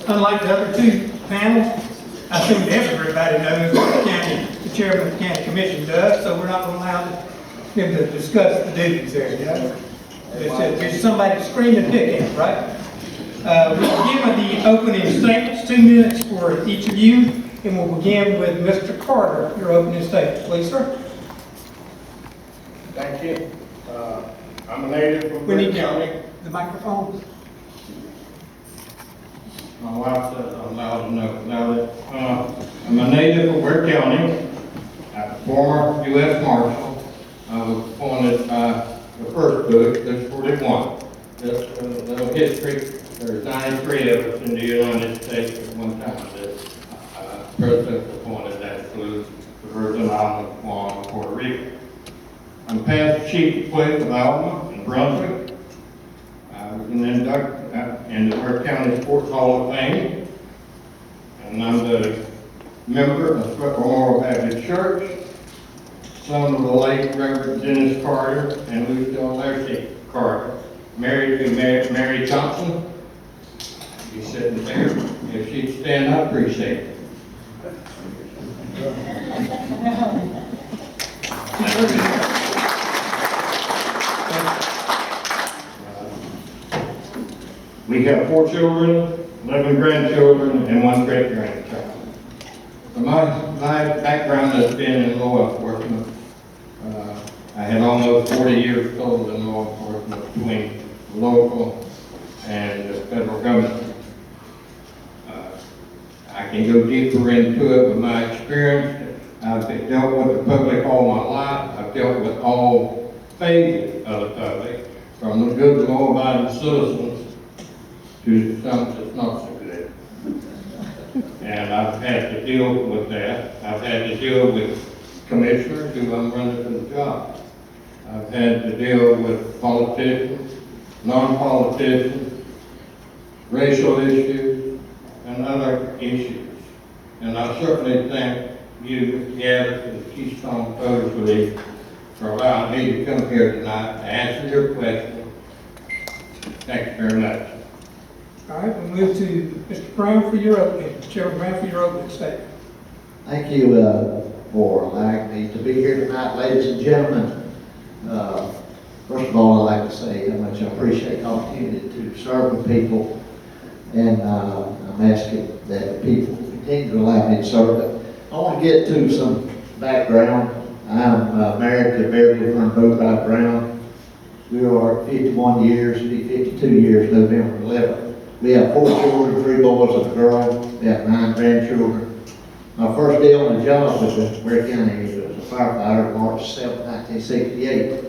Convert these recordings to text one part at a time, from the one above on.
unlike the other two panels, I assume everybody knows what the chairman of the county commission does, so we're not going to allow him to discuss the duties there, yeah? There's somebody screaming picking, right? We'll begin with the opening statements, 2 minutes for each of you, and we'll begin with Mr. Carter, your opening statement. Please, sir. Thank you. I'm a native from We Ware need County. the microphone. My wife says I'm loud enough now that I'm a native of Ware County. I'm a former U.S. Marshal. I was appointed by the first book, there's 41. Just a little history. There's 93 of us in the United States at one time that President appointed. That includes the Virgin Islands, Guam, and Puerto Rico. I'm past chief of police of Alabama and Brunswick. I was inducted in the Ware County Sports Hall of Fame. And I'm the member of the Sweat Memorial Baptist Church, son of the late Reverend Dennis Carter and Lucille Mercy Carter, married to Mary Thompson. She's sitting there. If she'd stand up, appreciate it. We have 4 children, 11 grandchildren, and 1 great-grandchild. So my background has been in law enforcement. I had almost 40 years total in law enforcement between the local and the federal government. I can go deeper into it with my experience. I've dealt with the public all my life. I've dealt with all phases of the public, from the good law-abiding citizens to some that's not so good. And I've had to deal with that. I've had to deal with commissioners who I'm running for the job. I've had to deal with politicians, non-politicians, racial issues, and other issues. And I certainly thank you, Mr. Ganas, and the Keystone Voters League for allowing me to come here tonight to answer your question. Thank you very much. All right, we'll move to Mr. Brown for your opening. Chairman Brown for your opening statement. Thank you for allowing me to be here tonight, ladies and gentlemen. First of all, I'd like to say how much I appreciate the opportunity to serve with people, and I'm asking that the people continue to allow me to serve them. I want to get to some background. I'm married to Beverly Fern Brown. We are 51 years, be 52 years November 11th. We have 4 children, 3 boys and a girl. We have 9 grandchildren. My first day on the job was at Ware County as a firefighter, March 7, 1968.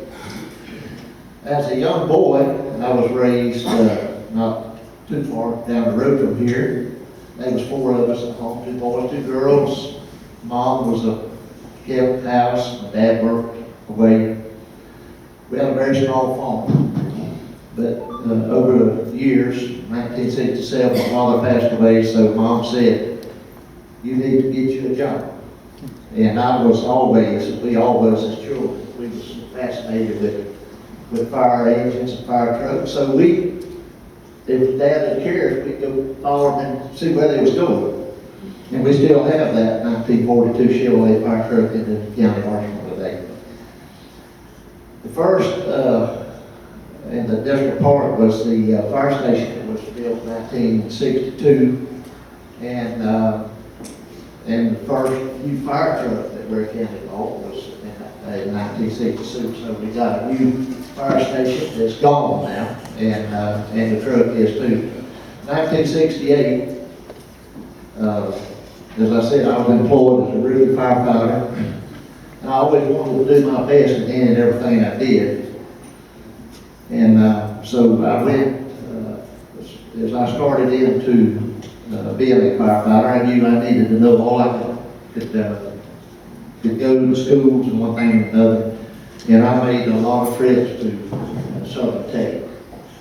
As a young boy, I was raised not too far down the road from here. There was 4 of us at home, 2 boys, 2 girls. Mom was a kept house. My dad worked away. We had a very small farm. But over the years, 1967, my father passed away, so Mom said, "You need to get you a job." And we always as children, we was fascinated with fire engines and fire trucks. So if Dad had cared, we'd go follow them and see where they was going. And we still have that 1942 Chevrolet fire truck in the county arsenal today. The first in the district park was the fire station that was built in 1962, and the first new fire truck that Ware County bought was in 1962. So we got a new fire station that's gone now, and the truck is too. 1968, as I said, I was employed as a routine firefighter. And I always wanted to do my best in everything I did. And so I went, as I started into being a firefighter, I knew I needed to know all I could go to schools and one thing and another. And I made a lot of trips to Southern Texas.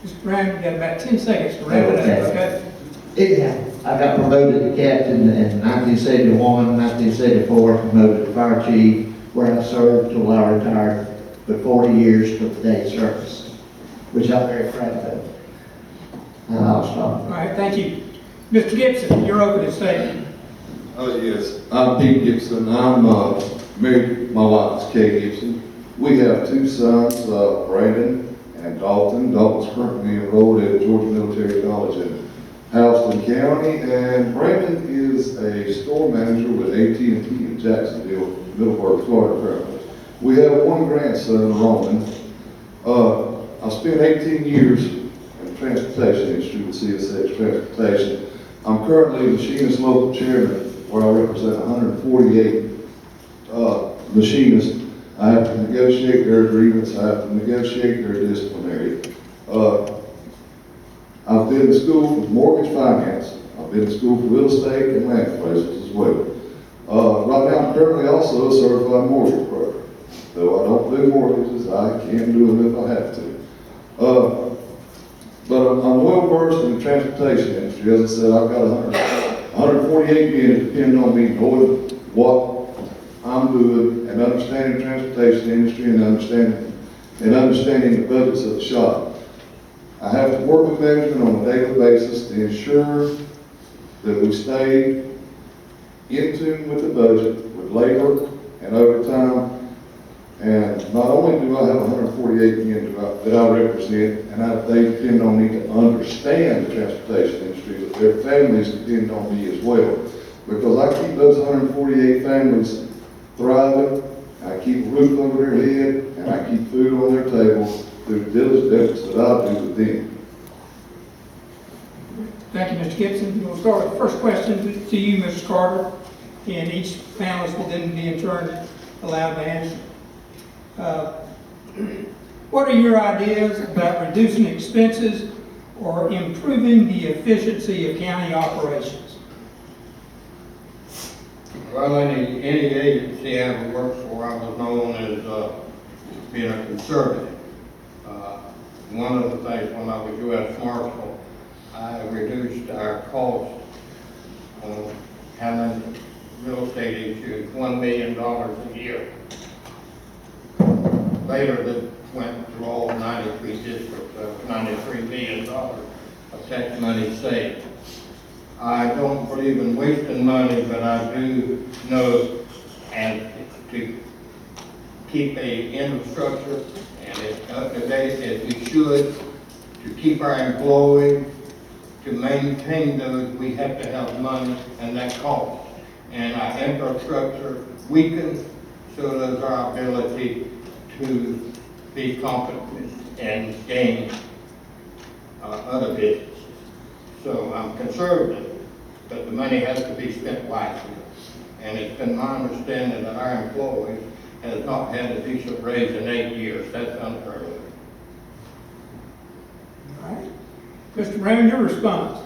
Mr. Brown, you got about 10 seconds to wrap it up, okay? Yeah, I got promoted to captain in 1971, 1974, promoted to fire chief, where I served till I retired for 40 years for the day service, which I'm very proud of. And I'll stop. All right, thank you. Mr. Gibson, your opening statement. Oh, yes. I'm Pete Gibson. I'm married, my wife is Kay Gibson. We have two sons, Brandon and Dalton. Dalton's currently enrolled at Georgia Military College in Houston County, and Brandon is a store manager with AT&T in Jacksonville, Middleburg, Florida, currently. We have one grandson, Roman. I spent 18 years in the transportation industry with CSX Transportation. I'm currently machinist local chairman, where I represent 148 machinists. I have to negotiate their agreements, I have to negotiate their disciplinary. I've been to school for mortgage finance, I've been to school for real estate and land appraisals as well. Right now, I'm currently also a certified mortgage broker. Though I don't do mortgages, I can do them if I have to. But I'm well versed in the transportation industry. As I said, I've got 148 men that depend on me knowing what I'm doing and understanding the transportation industry and understanding the budgets of the shop. I have to work with management on a daily basis to ensure that we stay in tune with the budget, with labor and overtime. And not only do I have 148 men that I represent, and they depend on me to understand the transportation industry, but their families depend on me as well. Because I keep those 148 families thriving, I keep a roof over their head, and I keep food on their table through the diligent efforts that I do with them. Thank you, Mr. Gibson. We'll start with the first question to you, Mrs. Carter, and each panelist will then be in turn allowed to answer. What are your ideas about reducing expenses or improving the efficiency of county operations? Well, any agency I ever worked for, I was known as being a conservative. One of the things when I was U.S. Marshal, I reduced our cost on handling real estate issues $1 million a year. Later, that went through all 93 districts, $93 million of tax money saved. I don't believe in wasting money, but I do know and to keep a infrastructure and it's up to date as we should, to keep our employees, to maintain those, we have to have money and that costs. And our infrastructure weakens, so does our ability to be competent and gain other businesses. So I'm conservative, but the money has to be spent wisely. And it's been my understanding that our employees has not had a decent raise in 8 years. That's unheard of. All right. Mr. Brown, your response.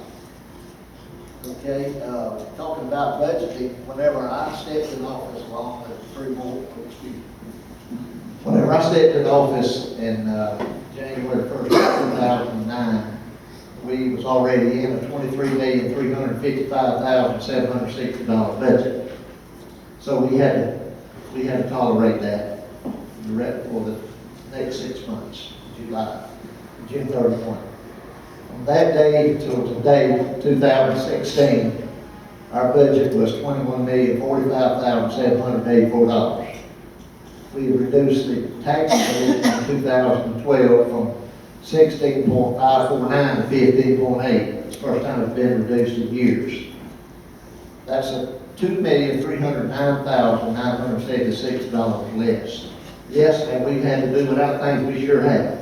Okay, talking about budgeting, whenever I stepped in office, along with 3 more, whenever I stepped in office in January 1st, 2009, we was already in a $23,355,760 budget. So we had to tolerate that for the next 6 months, June 31. From that day till today, 2016, our budget was $21,045,784. We reduced the tax rate in 2012 from 16.549 to 15.8. It's the first time it's been reduced in years. That's a $2,309,976 less. Yes, and we've had to do without things we sure have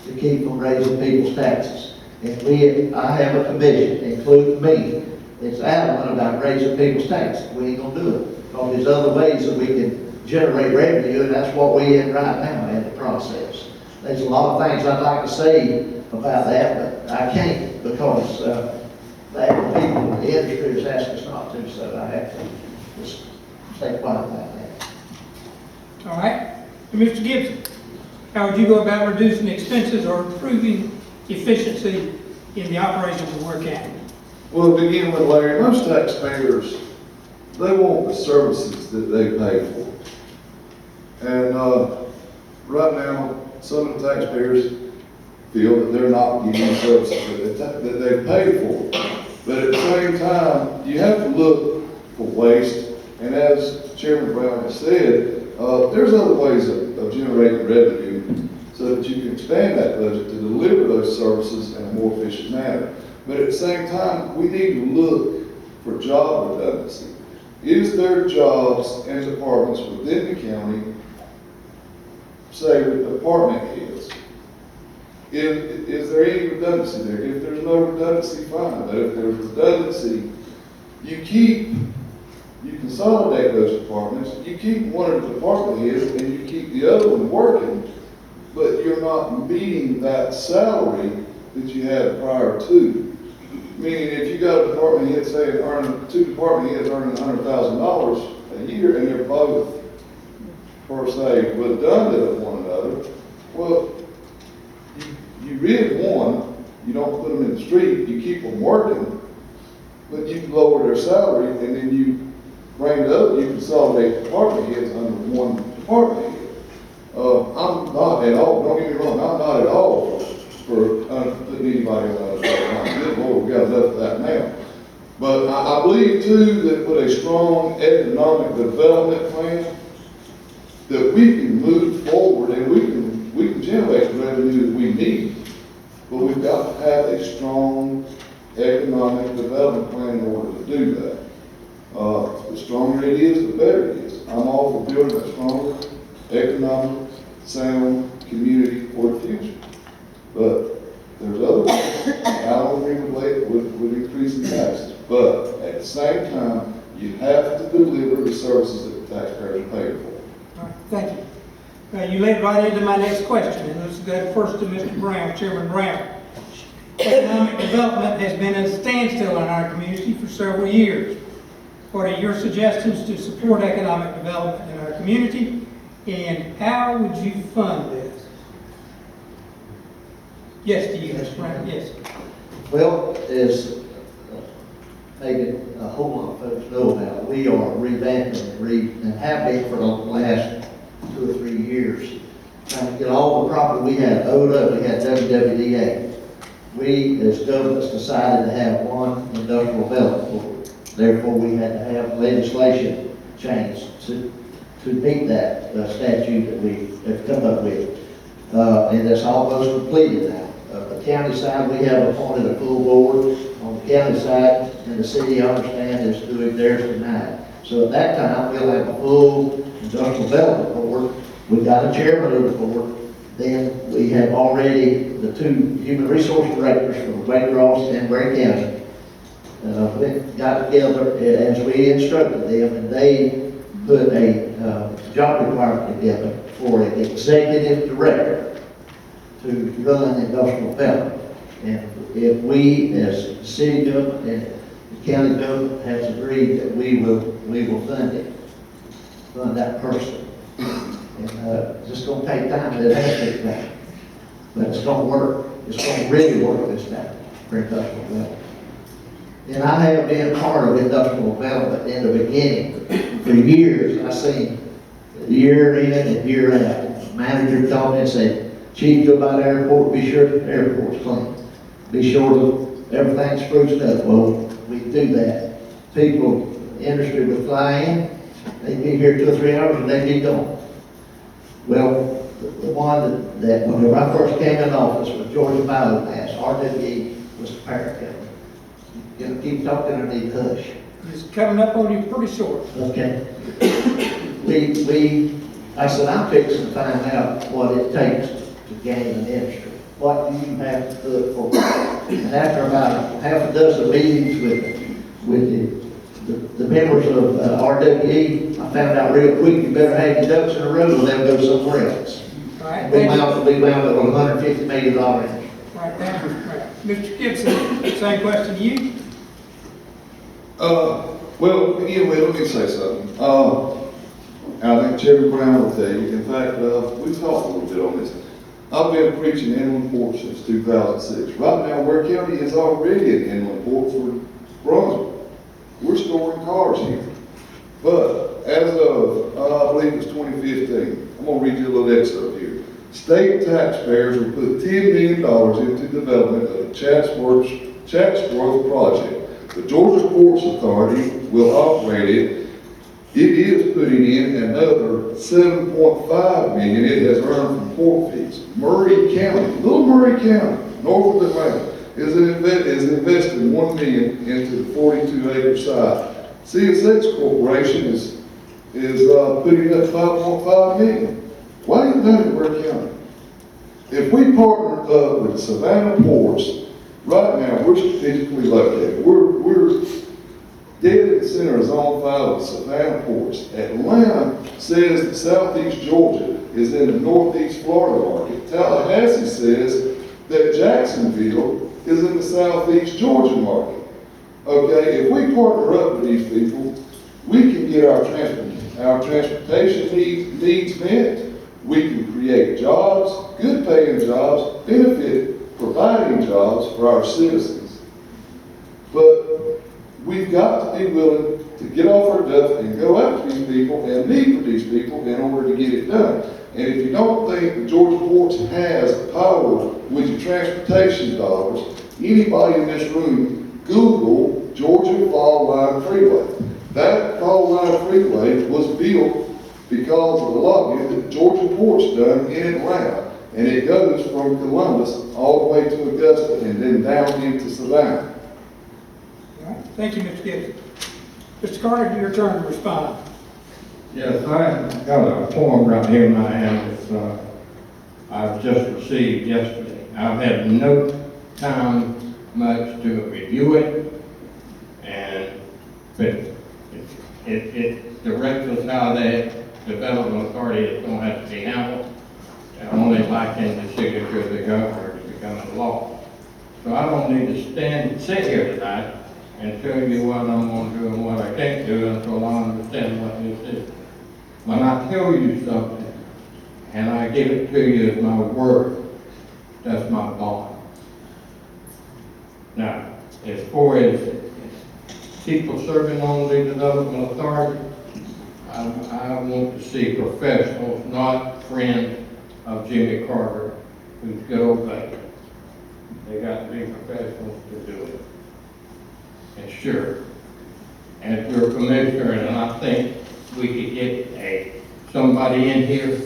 to keep from raising people's taxes. And I have a commission, including me, that's adamant about raising people's taxes. We ain't gonna do it. Because there's other ways that we can generate revenue, and that's what we in right now in the process. There's a lot of things I'd like to say about that, but I can't because the people in the industry has asked us not to, so I have to just stay quiet about that. All right. And Mr. Gibson, how would you go about reducing expenses or improving efficiency in the operations of Ware County? Well, to begin with, Larry, most taxpayers, they want the services that they pay for. And right now, some of the taxpayers feel that they're not getting the services that they pay for. But at the same time, you have to look for waste, and as Chairman Brown has said, there's other ways of generating revenue so that you can expand that budget to deliver those services in a more efficient manner. But at the same time, we need to look for job redundancy. Is there jobs and departments within the county, say with department heads? Is there any redundancy there? If there's no redundancy, fine. But if there's redundancy, you consolidate those departments, you keep one of the department heads and you keep the other one working, but you're not meeting that salary that you had prior to. Meaning if you got a department head, say, two department heads earning $100,000 a year and they're both, per se, redundant of one another, well, you rid one, you don't put them in the street, you keep them working, but you lower their salary and then you bring it up, you consolidate department heads under one department head. I'm not at all, don't get me wrong, I'm not at all for putting anybody on another. Good Lord, we got enough of that now. But I believe too that with a strong economic development plan, that we can move forward and we can generate the revenue that we need. But we've got to have a strong economic development plan in order to do that. The stronger it is, the better it is. I'm all for building a stronger, economic, sound community for the future. But there's other ways. I don't agree with increasing taxes. But at the same time, you have to deliver the services that the taxpayers are paying for. All right, thank you. You led right into my next question, and let's go first to Mr. Brown, Chairman Brown. Economic development has been at a standstill in our community for several years. What are your suggestions to support economic development in our community, and how would you fund this? Yes, to you, Mr. Brown, yes. Well, as maybe a whole lot of folks know about, we are revamping and have been for the last 2 or 3 years, trying to get all the property we had owed up. We had WWDA. We, as governments, decided to have one industrial development board. Therefore, we had to have legislation changed to meet that statute that we have come up with. And that's almost completed now. The county side, we have appointed a full board. On the county side, and the city, I understand, is doing theirs tonight. So at that time, we'll have a full industrial development board. We've got a chairman of the board. Then we have already the 2 human resource directors from Waycross and Ware County. We got together as we instructed them, and they put a job requirement together for an executive director to run industrial development. And if we, as city government and the county government, has agreed that we will fund that person. And it's just going to take time. It has to take time, but it's going to work. It's going to really work this time for industrial development. And I have been part of industrial development in the beginning. For years, I've seen year in and year out. The manager called me and said, "Chief, go by the airport, be sure the airport's clean. Be sure that everything's spruced up." Well, we do that. People, industry would fly in, they'd be here 2 or 3 hours and they'd be gone. Well, the one that whenever I first came in office was Georgia Biomass, RWE was the parent company. You know, keep talking underneath hush. It's coming up on you pretty short. Okay. I said, I'm fixing to find out what it takes to gain an industry. What do you have to do it for? And after about half a dozen meetings with the members of RWE, I found out real quick, you better have your ducks in a row or they'll go somewhere else. All right, We wound up with $150 million. All right, thank you. Right. Mr. Gibson, same question to you. Well, anyway, let me say something. I think Chairman Brown will tell you, in fact, we've talked a little bit on this. I've been preaching inland port since 2006. Right now, Ware County is already an inland port for Brunswick. We're storing cars here. But as of, I believe it's 2015, I'm going to read you a little excerpt here. State taxpayers will put $10 million into development of the Chatsworth project, The Georgia Ports Authority will operate it. It is putting in another $7.5 million it has earned from port fees. Murray County, little Murray County, north of Atlanta, is investing $1 million into the 42-acre site. CSX Corporation is putting up $5.5 million. Why ain't done it in Ware County? If we partner up with the Savannah ports, right now we're strategically located. We're dead in the center of Zone 5 of the Savannah ports. Atlanta says that Southeast Georgia is in the Northeast Florida market. Tallahassee says that Jacksonville is in the Southeast Georgia market. Okay, if we partner up with these people, we can get our transportation needs met. We can create jobs, good paying jobs, benefit providing jobs for our citizens. But we've got to be willing to get off our duff and go after these people and meet with these people in order to get it done. And if you don't think the Georgia Ports has the power with your transportation dollars, anybody in this room, Google Georgia Fall Line Freeway. That Fall Line Freeway was built because of the lobby that Georgia Ports done in Atlanta. And it goes from Columbus all the way to Augusta and then down into Savannah. All right. Thank you, Mr. Gibson. Mr. Carter, your turn to respond. Yes, I got a form right here in my hand that I've just received yesterday. I've had no time much to review it, but it directs us how that development authority is going to have to be handled, and only liking the signature of the governor to become a law. So I don't need to sit here tonight and tell you what I'm going to do and what I can't do until I understand what this is. When I tell you something and I give it to you as my word, that's my bond. Now, as far as people serving on the development authority, I want to see professionals, not friends of Jimmy Carter, who's good old baby. They got to be professionals to do it. And sure, as your commissioner, and I think we could get somebody in here,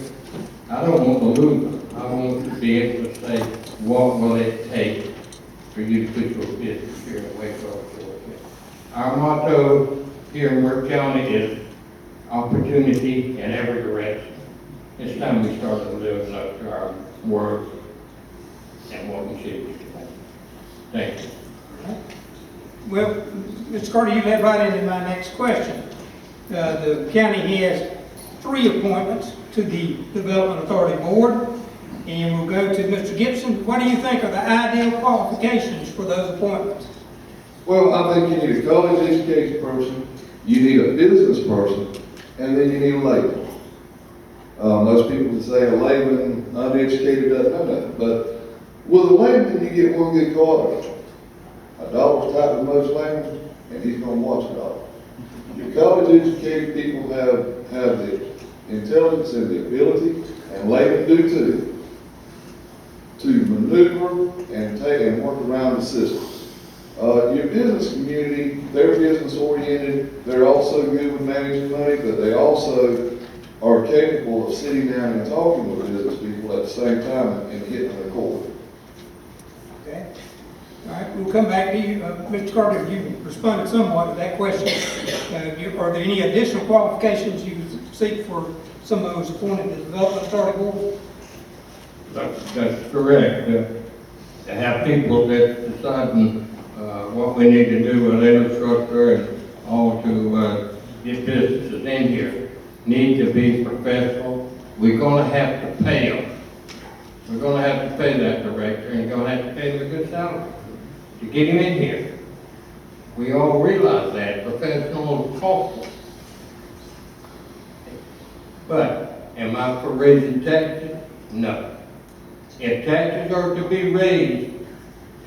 I don't want to lose them. I want to be able to say, what will it take for you to put your business here in Waco, Georgia? Our motto here in Ware County is opportunity in every direction. It's time we started living up to our word and what we should be doing. Thank you. Well, Mr. Carter, you led right into my next question. The county has 3 appointments to the Development Authority Board, and we'll go to Mr. Gibson. What do you think are the ideal qualifications for those appointments? Well, I think you need a college education person, you need a business person, and then you need a layman. Most people say a layman, uneducated, doesn't know nothing. But with a layman, you get one good quality. A dog's tight with most laymen, and he's going to watch a dog. Your college educated people have the intelligence and the ability, and laymen do too, to maneuver and work around the system. Your business community, they're business oriented, they're also good with managing money, but they also are capable of sitting down and talking with business people at the same time and hitting their core. Okay. All right, we'll come back to you. Mr. Carter, you responded somewhat to that question. Are there any additional qualifications you seek for some of those appointed to the Development Authority Board? That's correct. To have people that decide what we need to do with infrastructure and all to get businesses in here need to be professional. We're going to have to pay them. We're going to have to pay that director, and you're going to have to pay them a good salary to get him in here. We all realize that professional is costly. But am I for raising taxes? No. If taxes are to be raised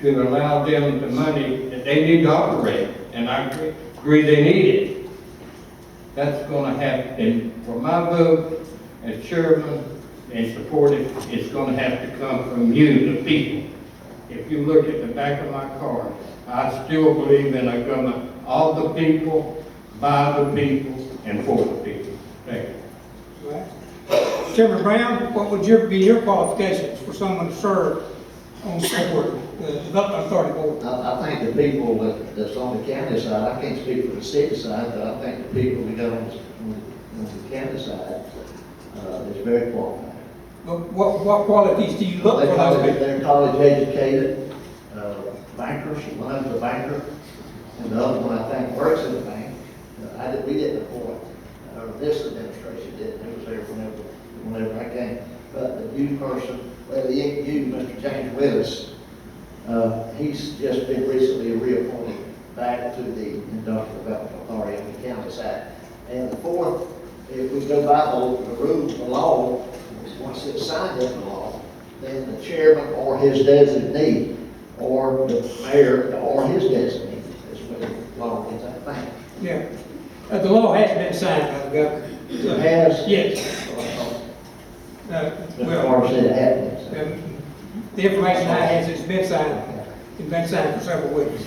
to allow them the money that they need to operate, and I agree they need it, that's going to have, and for my vote as chairman and support it, it's going to have to come from you, the people. if you look at the back of my card, I still believe in a government of the people, by the people, and for the people. Thank you. Right. Chairman Brown, what would be your qualifications for someone to serve on the board, the Development Authority Board? I think the people that's on the county side, I can't speak for the city side, but I think the people we got on the county side is very qualified. What qualities do you look for those people? They're college educated, bankers. One of them's a banker, and the other one I think works in the bank. We didn't appoint, or this administration did. It was there whenever I came. But the new person, well, you, Mr. James Willis, he's just been recently reappointed back to the Industrial Development Authority on the county side. And the fourth, if we go by the rules, the law, once it's signed into law, then the chairman or his designee, or the mayor or his designee, is what the law is, I think. Yeah. The law has been signed by the governor. It has? Yes. Mr. Well, Carter said it had been. the information I have is it's been signed. It's been signed for several weeks.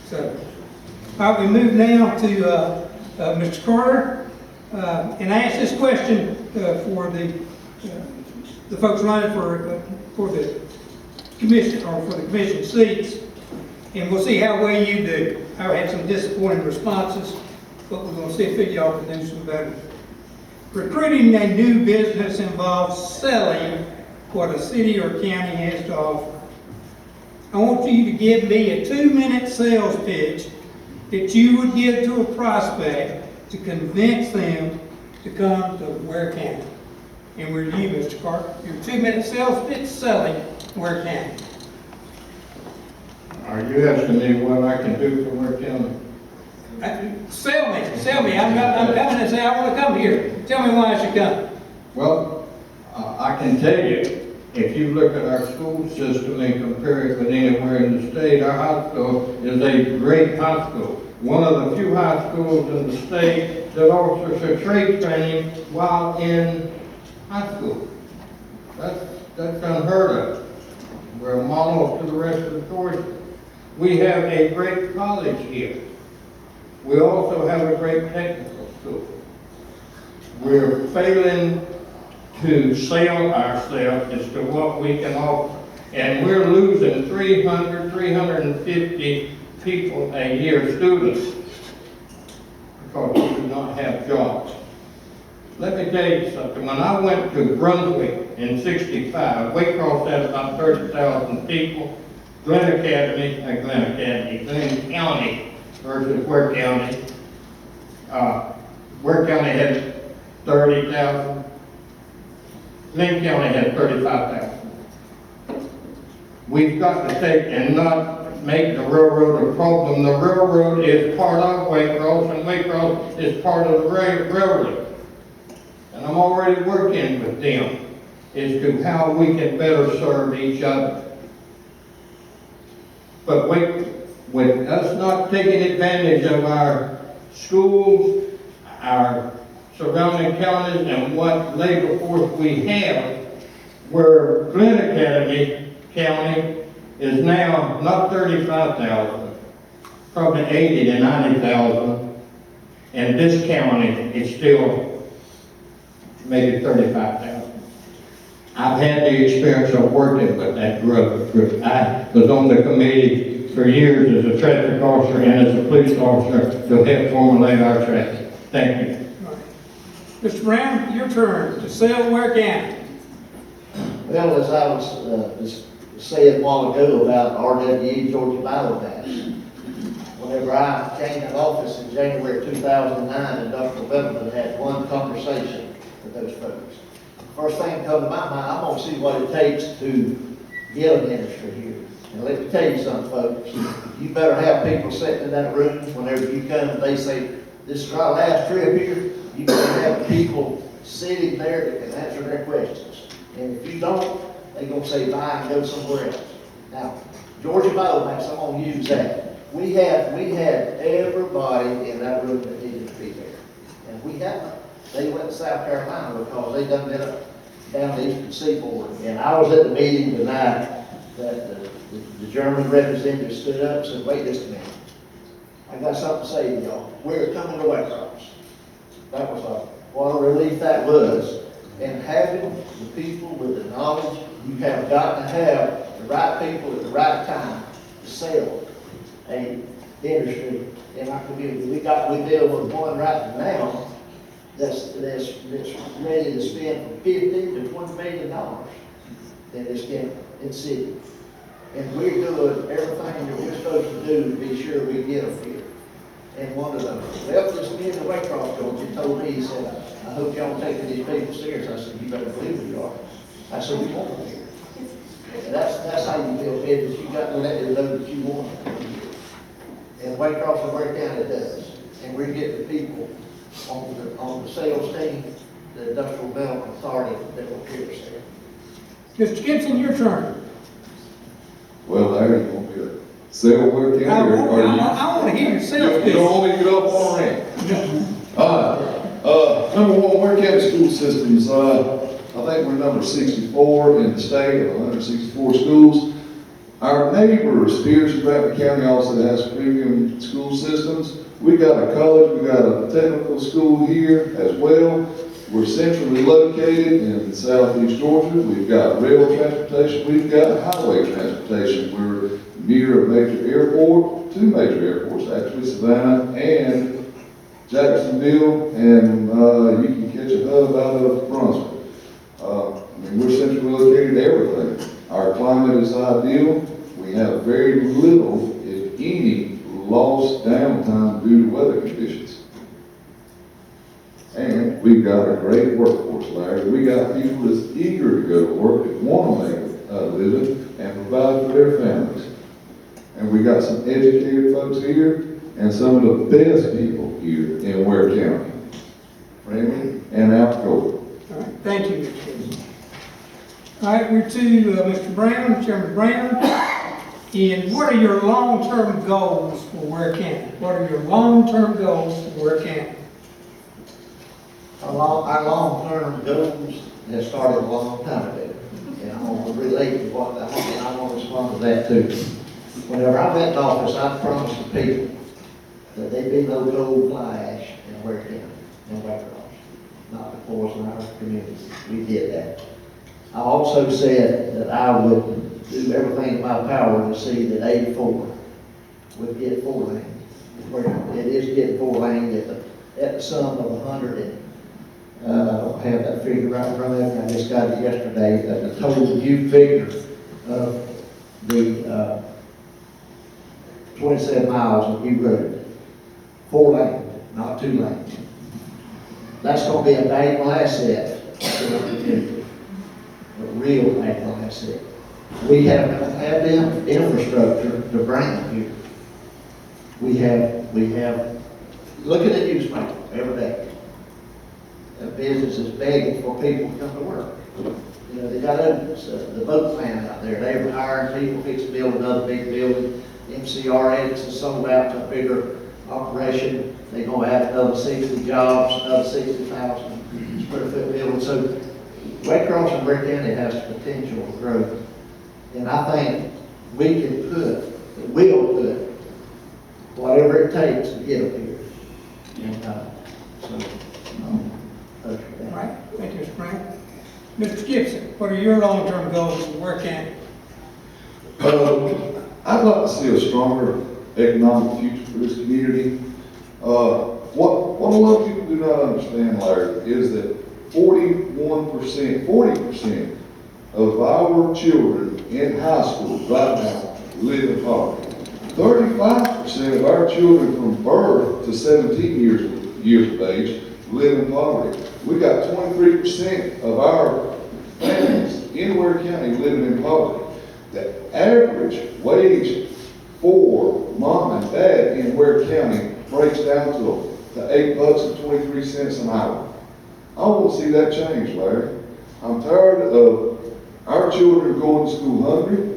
So, all right, we move now to Mr. Carter. And I asked this question for the folks running for the commission, or for the commission seats, and we'll see how well you do. I've had some disappointing responses, but we're going to see if y'all can do some better. Recruiting a new business involves selling what a city or county has to offer. I want you to give me a 2-minute sales pitch that you would give to a prospect to convince them to come to Ware County. And we're you, Mr. Carter. Your 2-minute sales pitch selling Ware County. Are you asking me what I can do for Ware County? Sell me. I'm coming and say I want to come here. Tell me why I should come. Well, I can tell you, if you look at our school system and compare it with anywhere in the state, our high school is a great high school. One of the few high schools in the state that offers a trade training while in high school. That's unheard of. We're a model to the rest of the country. We have a great college here. We also have a great technical school. We're failing to sell ourselves as to what we can offer. And we're losing 350 people a year, students, because we do not have jobs. Let me tell you something. When I went to Brunswick in '65, Waycross had about 30,000 people. Glen County versus Ware County. Ware County had 30,000. Glen County had 35,000. We've got to take and not make the railroad a problem. The railroad is part of Waycross, and Waycross is part of the railroad. And I'm already working with them as to how we can better serve each other. But with us not taking advantage of our schools, our surrounding counties, and what labor force we have, where Glen County is now not 35,000, probably 80 to 90,000, and this county is still maybe 35,000. I've had the experience of working with that group. I was on the committee for years as a traffic officer and as a police officer to help formulate our traffic. Thank you. Mr. Brown, your turn to sell Ware County. Well, as I was just saying a while ago about RWE Georgia Bible Pass, whenever I came in office in January 2009, Industrial Development had one conversation with those folks. First thing that come to my mind, I'm going to see what it takes to get an industry here. And let me tell you something, folks. You better have people sitting in that room whenever you come and they say, this is our last trip here. You better have people sitting there that can answer their questions. And if you don't, they're going to say bye and go somewhere else. Now, Georgia Biomass, I'm going to use that. We had everybody in that room that needed to be there. And we haven't. They went to South Carolina because they done been up down the eastern seaboard. And I was at the meeting tonight that the German representative stood up and said, wait just a minute. I got something to say to y'all. We're coming to Waycross. That was what a relief that was. And having the people with the knowledge, you have got to have the right people at the right time to sell a industry in our community. We deal with one right now that's ready to spend from $15 to $20 million in this county, in city. And we're doing everything that we're supposed to do to be sure we get them here. And one of the wealthiest men in Waycross, he told me, he said, I hope y'all taking these people serious. I said, you better believe we are. I said, we want them here. And that's how you build business. You got to let them know that you want them here. And Waycross and Ware County does. And we get the people on the sales team, the Industrial Development Authority that will hear us there. Mr. Gibson, your turn. Well, Larry, you want me to sell Ware County, or you? I want to hear your sales You pitch. don't want me to get up on a rant? All right. Number one, Ware County school systems, I think we're number 64 in the state of 164 schools. Our neighbors, Pierce and Bradley County, also has premium school systems. We got a college, we got a technical school here as well. We're centrally located in southeast Georgia. We've got rail transportation, we've got highway transportation. We're near a major airport, two major airports actually, Savannah and Jacksonville, and you can catch a hub out of Brunswick. We're centrally located to everything. Our climate is ideal. We have very little, if any, lost downtime due to weather conditions. And we've got a great workforce, Larry. We got people that's eager to go to work, that want to make a living and provide for their families. And we got some educated folks here and some of the best people here in Ware County. Friendly and outgoing. All right, thank you, Mr. Gibson. All right, we're to Mr. Brown, Chairman Brown. And what are your long-term goals for Ware County? What are your long-term goals for Ware County? Our long-term goals have started a long time ago. And I want to relate to what and I want to respond to that too. Whenever I went in office, I promised the people that there'd be no gold fly ash in Ware County, in Waycross, not to poison our community. We did that. I also said that I would do everything in my power to see that 84 would get 4 lane. Where it is getting 4 lane at the sum of 100 and I don't have that figure right in front of me. I just got it yesterday. The total new figure of the 27 miles of new road, 4 lane, not 2 lane. That's going to be a valuable asset to the community, a real valuable asset. We have the infrastructure to bring them here. We have, look at the newspaper every day. The business is begging for people to come to work. You know, they got the boat plant out there. They were hiring people, fixing to build another big building. MCRX has sold out to a bigger operation. They're going to add another 60 jobs, another 60,000 square foot building. So Waycross and Ware County has the potential for growth. And I think we can will put whatever it takes to get them here. And All right, thank you, Mr. Brown. Mr. Gibson, what are your long-term goals for Ware County? I'd like to see a stronger economic future for this community. What a lot of people do not understand, Larry, is that 40% of our children in high school right now live in poverty. 35% of our children from birth to 17 years of age live in poverty. We got 23% of our families in Ware County living in poverty. The average wage for mom and dad in Ware County breaks down to $8.23 an hour. I want to see that change, Larry. I'm tired of our children going to school hungry.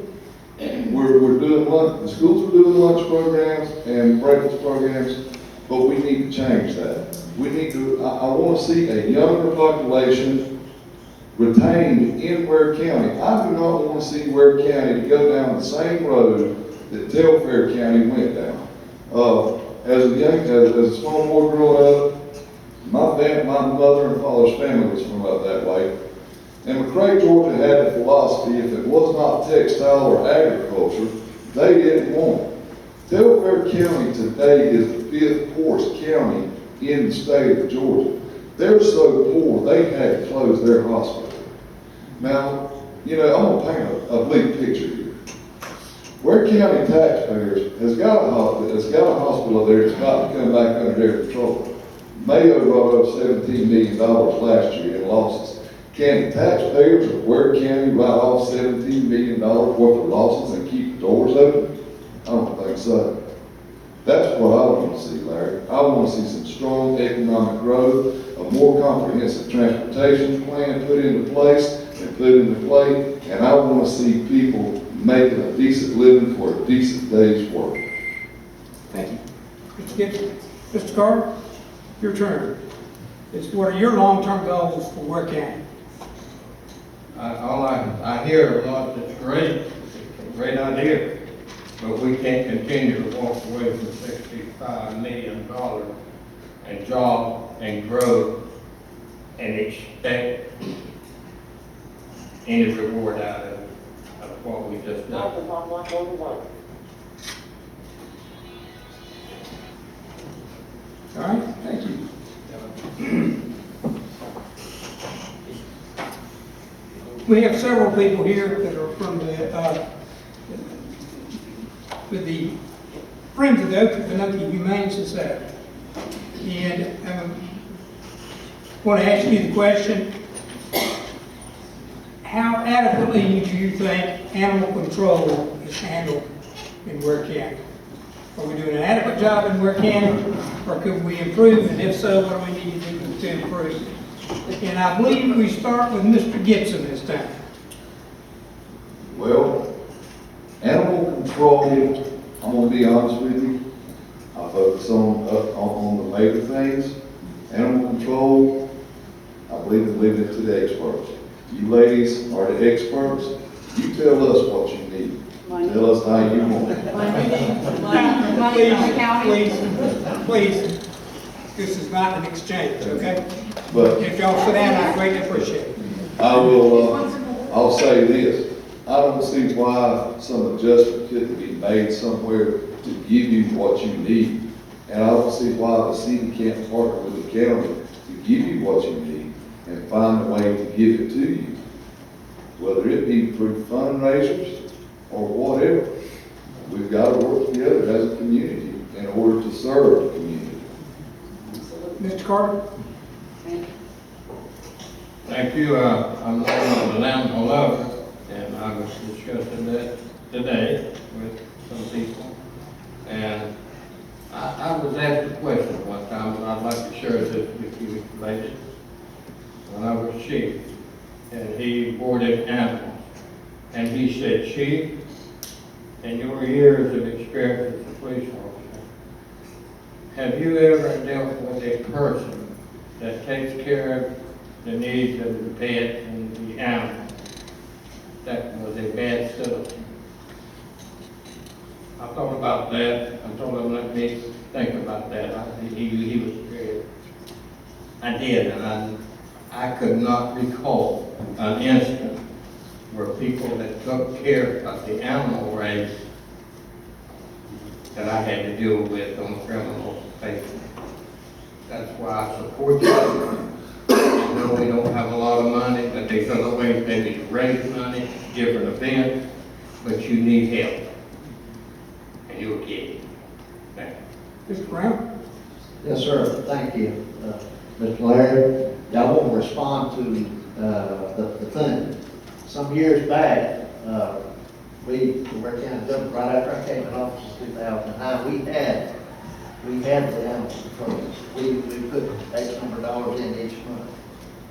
We're doing lunch, the schools are doing lunch programs and breakfast programs, but we need to change that. We need to, I want to see a younger population retained in Ware County. I do not want to see Ware County go down the same road that Telfair County went down. As a small boy growing up, my mother and father's family was from up that way. And McRae, Georgia had the philosophy, if it was not textile or agriculture, they didn't want it. Telfair County today is the 5th poorest county in the state of Georgia. They're so poor, they had to close their hospital. Now, I'm going to paint a bleak picture here. Ware County taxpayers has got a hospital there that's about to come back under their control. Mayo brought up $17 million last year in losses. Can the taxpayers of Ware County write off $17 million worth of losses and keep the doors open? I don't think so. That's what I want to see, Larry. I want to see some strong economic growth, a more comprehensive transportation plan put into place and put into play, and I want to see people making a decent living for a decent day's work. Thank you. Mr. Gibson. Mr. Carter, your turn. What are your long-term goals for Ware County? I hear a lot that's great, it's a great idea, but we can't continue to walk away from $65 million and job and growth and expect any reward out of what we just done. All right, thank you. We have several people here that are from with the Friends of the Okefenokee Humane Society. And I want to ask you the question, how adequately do you think animal control is handled in Ware County? Are we doing an adequate job in Ware County, or could we improve? And if so, what do we need to do to improve? And I believe we start with Mr. Gibson this time. Well, animal control, I'm going to be honest with you, I focus on the major things. Animal control, I believe in leaving it to the experts. You ladies are the experts. You tell us what you need. Tell us how you want it. Please, this is not an exchange, okay? But If y'all sit down, I greatly appreciate it. I'll say this. I don't see why some adjustment couldn't be made somewhere to give you what you need. And I don't see why the city can't partner with the county to give you what you need and find a way to give it to you. Whether it be through fundraisers or whatever. We've got to work together as a community in order to serve the community. Mr. Carter? Thank you. I'm on the land lover, and I was discussing that today with some people. And I was asked a question one time, and I'd like to share this with you ladies. When I was chief, and he boarded animals, and he said, "Chief, in your years of experience as a police officer, have you ever dealt with a person that takes care of the needs of the pet and the animal that was a bad citizen?" I thought about that. I told him, let me think about that. He was scared. I did, and I could not recall an instance where people that took care of the animal race that I had to deal with on a criminal basis. That's why I support you. I know we don't have a lot of money, but there's other ways maybe to raise money, different events, but you need help. And you'll get it. Thank you. Mr. Brown? Yes, sir. Thank you, Mr. Larry. I want to respond to the thing. Some years back, we Ware County government, right after I came in office in 2009, we had the animal control. We put X number of dollars in each month.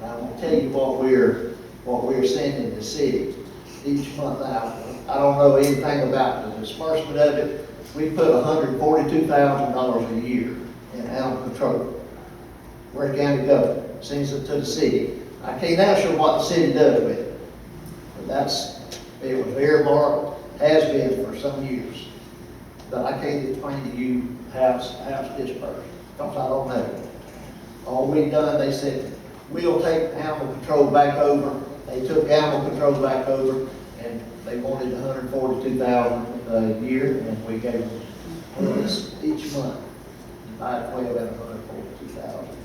And I want to tell you what we're sending the city each month out. I don't know anything about the disbursement of it. We put $142,000 a year in animal control. Ware County government sends it to the city. I can't answer what the city does with it. But it was earmarked, has been for some years. But I can't explain to you how it's dispersed, because I don't know. All we've done, they said, we'll take animal control back over. They took animal control back over, and they wanted $142,000 a year, and we gave them this each month. By 12 and $142,000.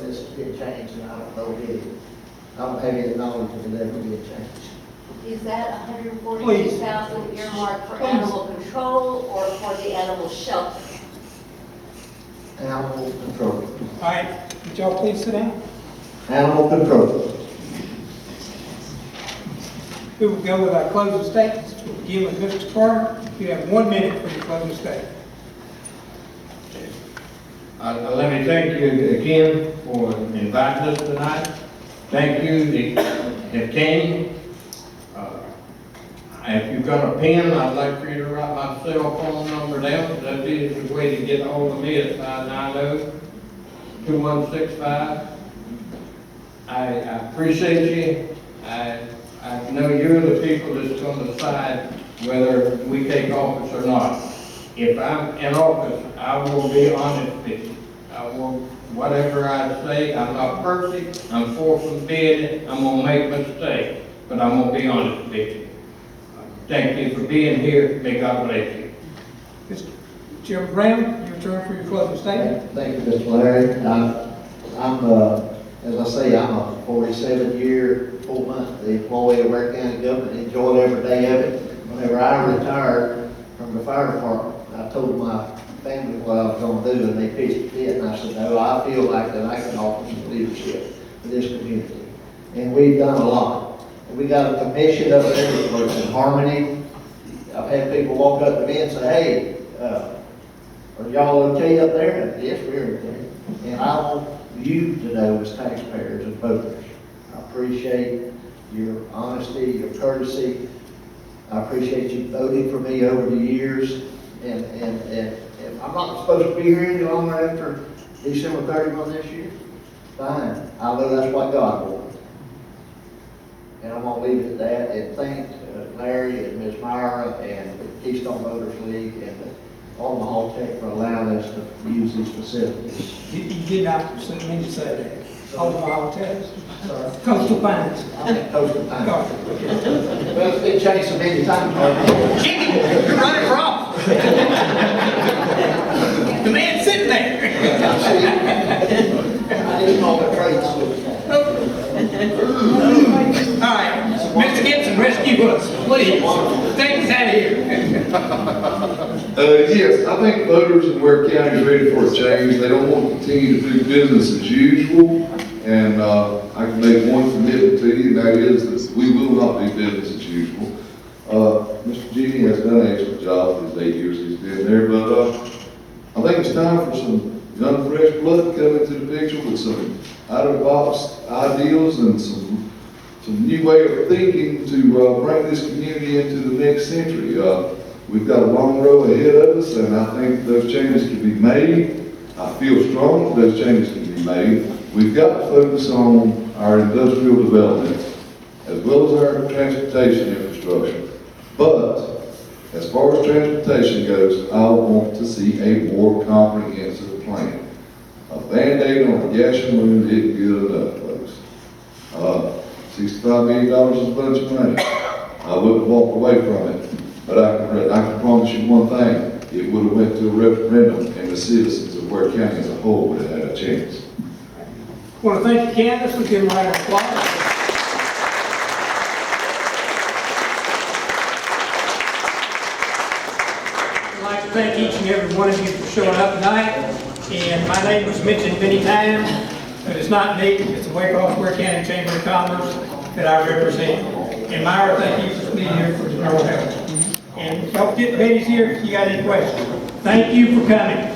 This has been changed, and I don't know if I don't have any knowledge of it ever being changed. Is that 142,000 earmarked for animal control or for the animal shelter? Animal control. All right, would y'all please sit down? Animal control. We will go with our closing statements. We'll begin with Mr. Carter. You have 1 minute for your closing statement. Let me thank you again for inviting us tonight. Thank you that came. If you've got a pen, I'd like for you to write my cell phone number down. That is the way to get hold of me at 590-2165. I appreciate you. I know you're the people that's going to decide whether we take office or not. If I'm in office, I will be honest with you. I will, whatever I say, I'm not perfect, I'm far from dead, I'm gonna make mistakes, but I'm gonna be honest with you. Thank you for being here, may God bless you. Mr. Chairman Brown, your turn for your closing statement. Thank you, Mr. Larry. As I say, I'm a 47-year, full-month employee of Ware County government. Enjoyed every day of it. Whenever I retired from the fire department, I told my family what I was going to do, and they pitched a fit, and I said, no, I feel like that I can offer some leadership to this community. And we've done a lot. And we got a commission up there that works in harmony. I've had people walk up to me and say, hey, are y'all okay up there? And yes, we're okay. And I want you to know as taxpayers and voters, I appreciate your honesty, your courtesy. I appreciate you voting for me over the years. And I'm not supposed to be here any longer after December 31 this year. Fine. I know that's what God wanted. And I'm going to leave it at that. And thank Larry and Ms. Myra and the Keystone Voters League and all the Hall Tech for allowing us to use these facilities. You did not mean to say that. All the hotels. Sorry. Coastal Pines. I'm in Coastal Pines. Gotcha. Well, it's been changed so many times. Jimmy, you're running for office. The man's sitting there. I didn't call it trade school. All right, Mr. Gibson, rescue us, please. Take us out of here. Yes, I think voters in Ware County is ready for a change. They don't want to continue to do business as usual. And I can make one commitment to you, and that is that we will not do business as usual. Mr. G.C. has done an excellent job for his 8 years he's been there, but I think it's time for some young, fresh blood to come into the picture with some out-of-the-box ideals and some new way of thinking to bring this community into the next century. We've got a long road ahead of us, and I think those changes can be made. I feel strong that those changes can be made. We've got to focus on our industrial development as well as our transportation infrastructure. But as far as transportation goes, I want to see a more comprehensive plan. A Band-Aid on a gas balloon isn't good enough, folks. $65 million is a bunch of money. I wouldn't walk away from it, but I can promise you one thing: it would have went to a referendum, and the citizens of Ware County as a whole would have had a chance. I want to thank the candidates. We'll give them a round of applause. I'd like to thank each and every one of you for showing up tonight. And my name was mentioned many times, but it's not me. It's the Ware County Chamber of Commerce that I represent. And Myra, thank you for being here for the oral health. And don't forget Betty's here if you got any questions. Thank you for coming.